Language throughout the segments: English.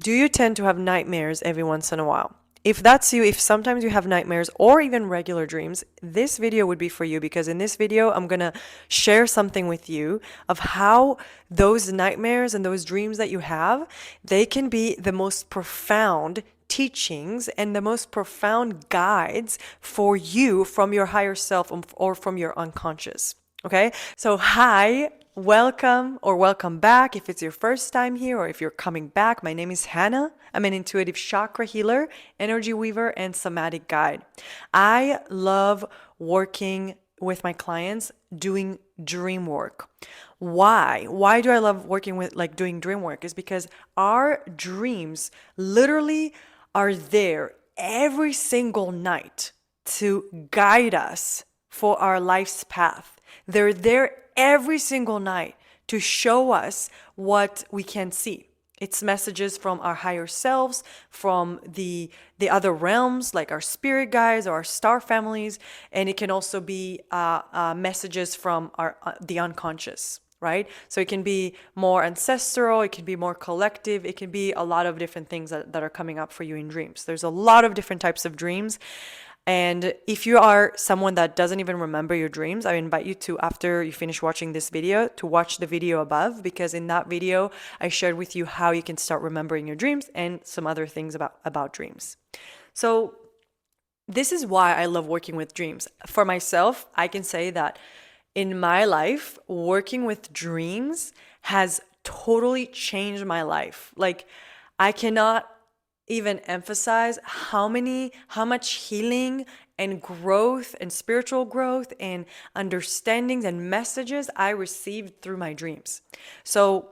Do you tend to have nightmares every once in a while? If that's you, if sometimes you have nightmares or even regular dreams, this video would be for you, because in this video, I'm gonna share something with you of how those nightmares and those dreams that you have, they can be the most profound teachings and the most profound guides for you from your higher self or from your unconscious. Okay, so hi, welcome or welcome back if it's your first time here or if you're coming back. My name is Hannah. I'm an intuitive chakra healer, energy weaver, and somatic guide. I love working with my clients doing dream work. Why? Why do I love working with doing dream work? Is because our dreams literally are there every single night to guide us for our life's path. They're there every single night to show us what we can see. It's messages from our higher selves, from the other realms, like our spirit guides or our star families, and it can also be messages from the unconscious, right? So it can be more ancestral, it can be more collective, it can be a lot of different things that are coming up for you in dreams. There's a lot of different types of dreams. And if you are someone that doesn't even remember your dreams, I invite you to, after you finish watching this video, to watch the video above, because in that video, I shared with you how you can start remembering your dreams and some other things about dreams. So this is why I love working with dreams. For myself, I can say that in my life, working with dreams has totally changed my life. Like, I cannot even emphasize how much healing and growth and spiritual growth and understandings and messages I received through my dreams. So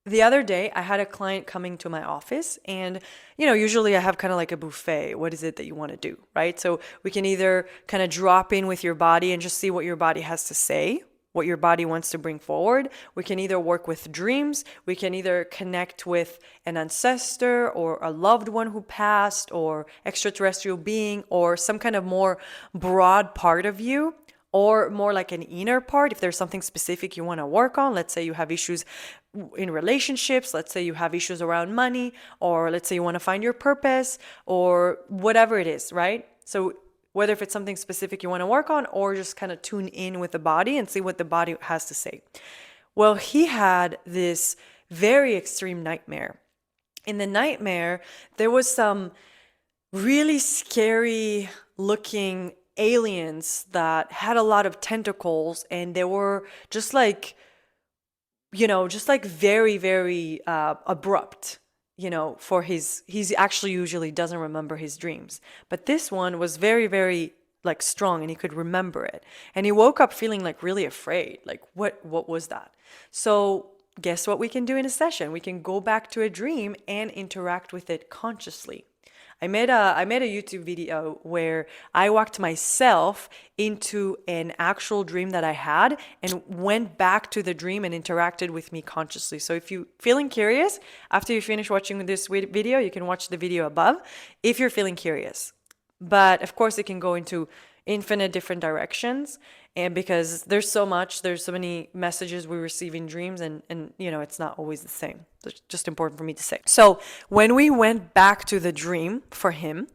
the other day, I had a client coming to my office, and usually I have kind of like a buffet. What is it that you want to do, right? So we can either kind of drop in with your body and just see what your body has to say, what your body wants to bring forward. We can either work with dreams, we can either connect with an ancestor or a loved one who passed or extraterrestrial being or some kind of more broad part of you, or more like an inner part if there's something specific you want to work on. Let's say you have issues in relationships, let's say you have issues around money, or let's say you want to find your purpose or whatever it is, right? So whether if it's something specific you want to work on or just kind of tune in with the body and see what the body has to say. Well, he had this very extreme nightmare. In the nightmare, there was some really scary looking aliens that had a lot of tentacles, and they were just like, very, very abrupt. For he's actually usually doesn't remember his dreams. But this one was very, very like strong, and he could remember it. And he woke up feeling like really afraid. Like, what was that? So guess what we can do in a session? We can go back to a dream and interact with it consciously. I made a YouTube video where I walked myself into an actual dream that I had and went back to the dream and interacted with me consciously. So if you're feeling curious, after you finish watching this video, you can watch the video above if you're feeling curious. But of course, it can go into infinite different directions, and because there's so many messages we receive in dreams, and it's not always the same. It's just important for me to say. So when we went back to the dream for him,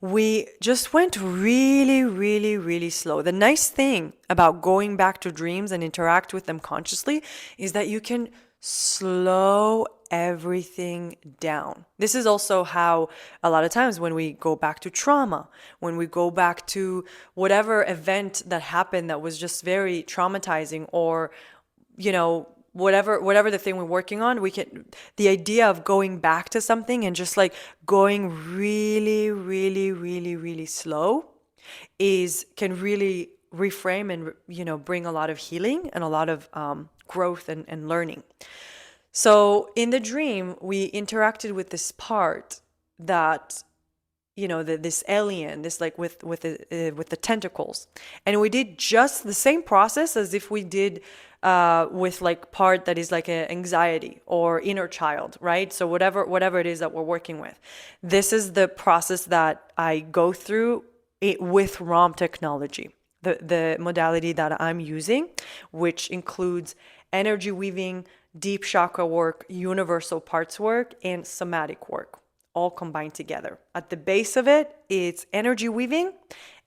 we just went really, really, really slow. The nice thing about going back to dreams and interact with them consciously is that you can slow everything down. This is also how a lot of times when we go back to trauma, when we go back to whatever event that happened that was just very traumatizing, or whatever the thing we're working on, the idea of going back to something and just like going really, really, really, really slow can really reframe and bring a lot of healing and a lot of growth and learning. So in the dream, we interacted with this part that, this alien, this like with the tentacles, and we did just the same process as if we did with like part that is like a anxiety or inner child, right? So whatever it is that we're working with, this is the process that I go through it with RWAM technology. The modality that I'm using, which includes energy weaving, deep chakra work, universal parts work, and somatic work, all combined together. At the base of it, it's energy weaving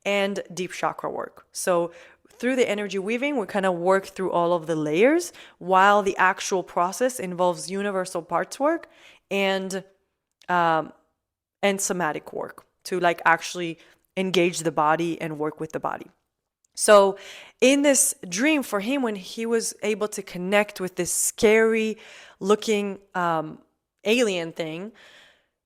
and deep chakra work. So through the energy weaving, we kind of work through all of the layers, while the actual process involves universal parts work and somatic work to like actually engage the body and work with the body. So in this dream for him, when he was able to connect with this scary looking alien thing,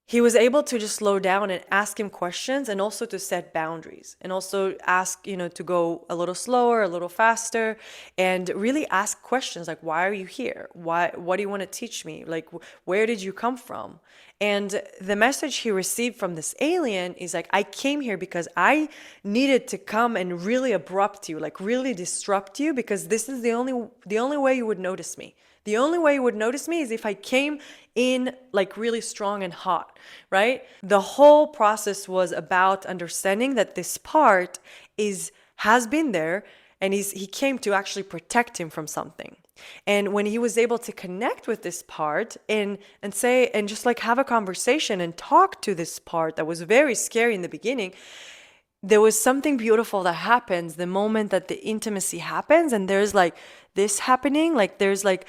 he was able to just slow down and ask him questions, and also to set boundaries, and also ask, to go a little slower, a little faster, and really ask questions like, why are you here? What do you want to teach me? Like, where did you come from? And the message he received from this alien is like, I came here because I needed to come and really abrupt you, like really disrupt you, because this is the only way you would notice me. The only way you would notice me is if I came in like really strong and hot, right? The whole process was about understanding that this part has been there, and he came to actually protect him from something. And when he was able to connect with this part and say, and just like have a conversation and talk to this part that was very scary in the beginning, there was something beautiful that happens the moment that the intimacy happens, and there's like this happening, like there's like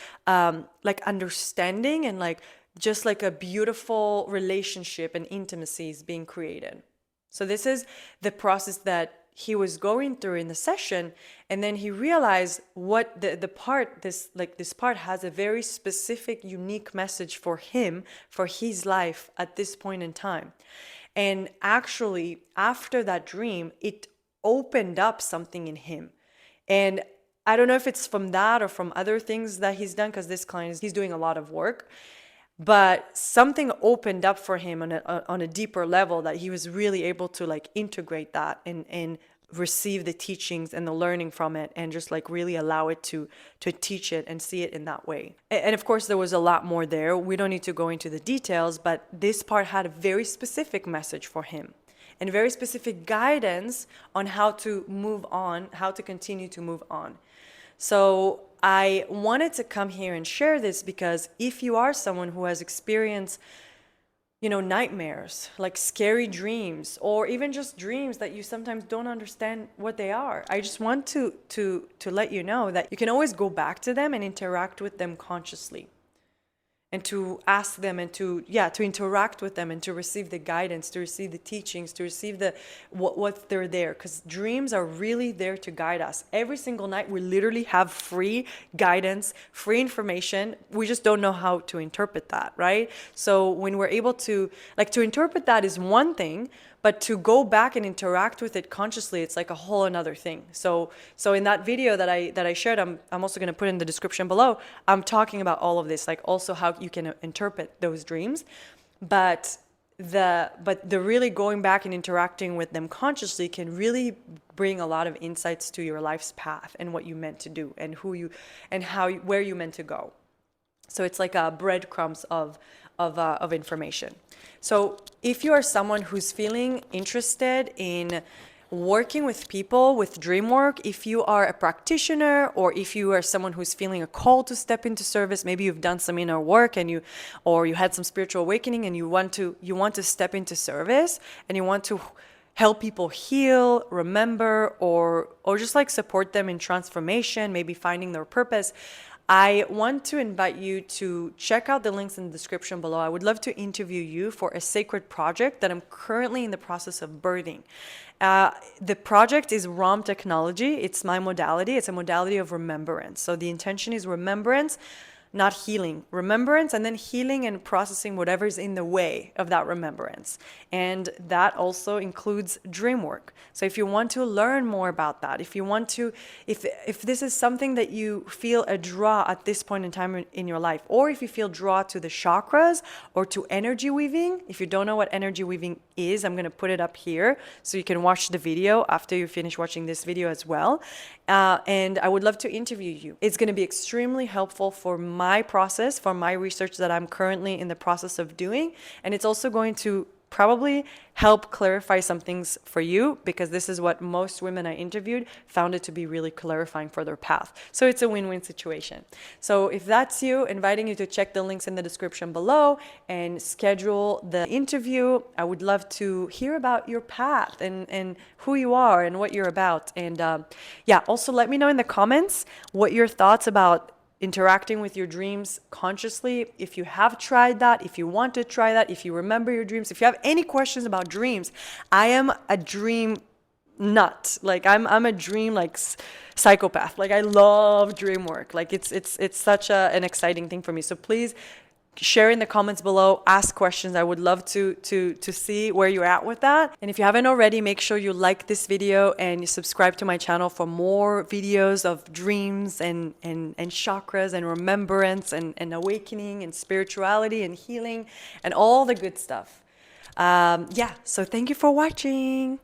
understanding, and like just like a beautiful relationship and intimacy is being created. So this is the process that he was going through in the session, and then he realized what the part, this part has a very specific, unique message for him, for his life at this point in time. And actually, after that dream, it opened up something in him. And I don't know if it's from that or from other things that he's done, because this client, he's doing a lot of work. But something opened up for him on a deeper level, that he was really able to like integrate that and receive the teachings and the learning from it, and just like really allow it to teach it and see it in that way. And of course, there was a lot more there. We don't need to go into the details, but this part had a very specific message for him and very specific guidance on how to move on, how to continue to move on. So I wanted to come here and share this, because if you are someone who has experienced, nightmares, like scary dreams, or even just dreams that you sometimes don't understand what they are, I just want to let you know that you can always go back to them and interact with them consciously, and to ask them, and to interact with them, and to receive the guidance, to receive the teachings, to receive what they're there, because dreams are really there to guide us. Every single night we literally have free guidance, free information. We just don't know how to interpret that, right? So when we're able to interpret that is one thing, but to go back and interact with it consciously, it's like a whole another thing. So in that video that I shared, I'm also going to put in the description below, I'm talking about all of this, like also how you can interpret those dreams. But the really going back and interacting with them consciously can really bring a lot of insights to your life's path, and what you meant to do, and where you meant to go. So it's like a breadcrumbs of information. So if you are someone who's feeling interested in working with people with Dreamwork, if you are a practitioner, or if you are someone who's feeling a call to step into service, maybe you've done some inner work and you had some spiritual awakening, and you want to step into service, and you want to help people heal, remember, or just like support them in transformation, maybe finding their purpose, I want to invite you to check out the links in the description below. I would love to interview you for a sacred project that I'm currently in the process of birthing. The project is RWAM technology. It's my modality. It's a modality of remembrance. So the intention is remembrance, not healing. Remembrance, and then healing and processing whatever's in the way of that remembrance. And that also includes dream work. So if you want to learn more about that, if this is something that you feel a draw at this point in time in your life, or if you feel draw to the chakras or to energy weaving, if you don't know what energy weaving is, I'm going to put it up here so you can watch the video after you finish watching this video as well. And I would love to interview you. It's going to be extremely helpful for my process, for my research that I'm currently in the process of doing. And it's also going to probably help clarify some things for you, because this is what most women I interviewed found it to be really clarifying for their path. So it's a win-win situation. So if that's you, inviting you to check the links in the description below and schedule the interview. I would love to hear about your path and who you are and what you're about. And yeah, also let me know in the comments what your thoughts about interacting with your dreams consciously, if you have tried that, if you want to try that, if you remember your dreams, if you have any questions about dreams. I am a dream nut. Like I'm a dream like psychopath. Like I love dream work. Like it's such an exciting thing for me. So please share in the comments below, ask questions. I would love to see where you're at with that. And if you haven't already, make sure you like this video and you subscribe to my channel for more videos of dreams and chakras and remembrance and awakening and spirituality and healing and all the good stuff. Yeah, so thank you for watching.